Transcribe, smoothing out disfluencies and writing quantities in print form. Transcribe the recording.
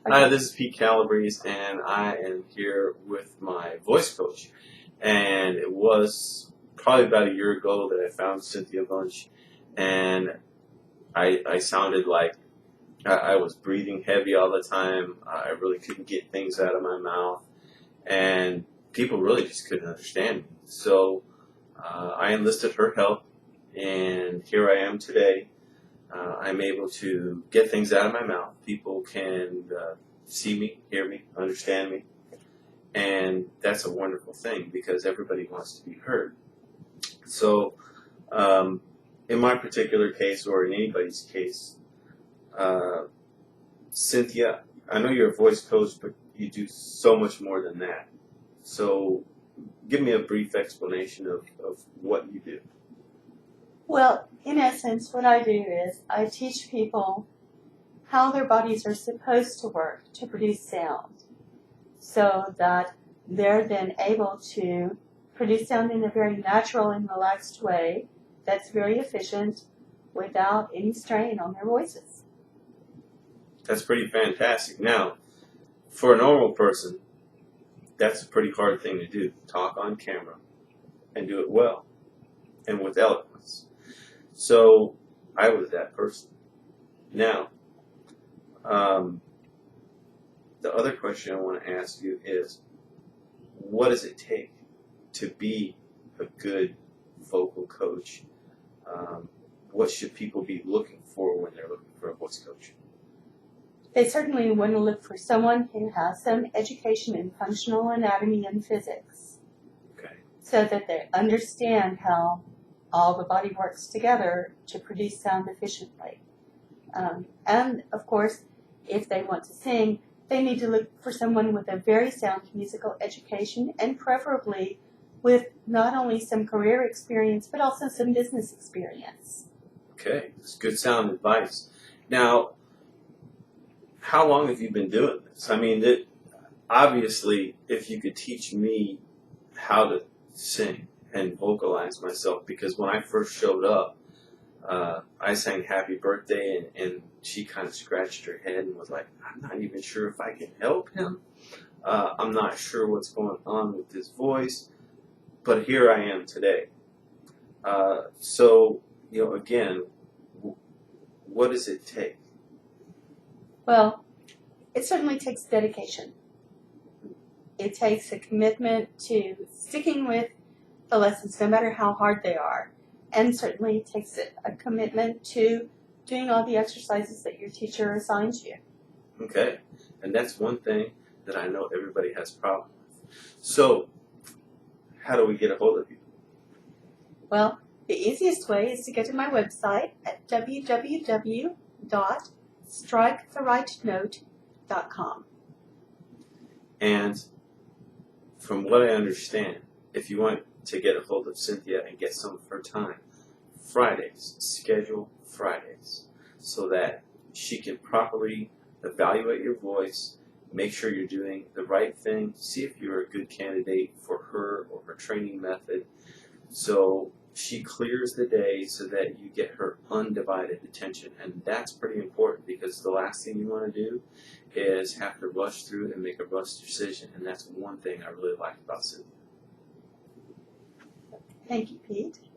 Hi, this is Pete Calabrese, and I am here with my voice coach. And it was probably about a year ago that I found Cynthia Wunsch, and I sounded like I was breathing heavy all the time. I really couldn't get things out of my mouth, and people really just couldn't understand me. So I enlisted her help, and here I am today. I'm able to get things out of my mouth. People can see me, hear me, understand me, and that's a wonderful thing because everybody wants to be heard. So, in my particular case, or in anybody's case, uh, Cynthia, I know you're a voice coach, but you do so much more than that. So, give me a brief explanation of what you do. Well, in essence, what I do is I teach people how their bodies are supposed to work to produce sound so that they're then able to produce sound in a very natural and relaxed way that's very efficient without any strain on their voices. That's pretty fantastic. Now, for a normal person, that's a pretty hard thing to do. Talk on camera and do it well and with eloquence. So I was that person. Now, the other question I want to ask you is, what does it take to be a good vocal coach? What should people be looking for when they're looking for a voice coach? They certainly want to look for someone who has some education in functional anatomy and physics, Okay. so that they understand how all the body works together to produce sound efficiently. And of course, if they want to sing, they need to look for someone with a very sound musical education and preferably with not only some career experience but also some business experience. Okay, that's good sound advice. Now, how long have you been doing this? I mean, obviously, if you could teach me how to sing and vocalize myself, because when I first showed up, I sang Happy Birthday, and she kind of scratched her head and was like, I'm not even sure if I can help him. I'm not sure what's going on with his voice, but here I am today. So, again, what does it take? Well, it certainly takes dedication. It takes a commitment to sticking with the lessons no matter how hard they are. And certainly it takes a commitment to doing all the exercises that your teacher assigns you. Okay, and that's one thing that I know everybody has a problem with. So, how do we get a hold of you? Well, the easiest way is to go to my website at www.striketherightnote.com. And from what I understand, if you want to get a hold of Cynthia and get some of her time, Fridays, schedule Fridays, so that she can properly evaluate your voice, make sure you're doing the right thing, see if you're a good candidate for her or her training method. So she clears the day so that you get her undivided attention. And that's pretty important because the last thing you want to do is have to rush through and make a rushed decision. And that's one thing I really like about Cynthia. Thank you, Pete.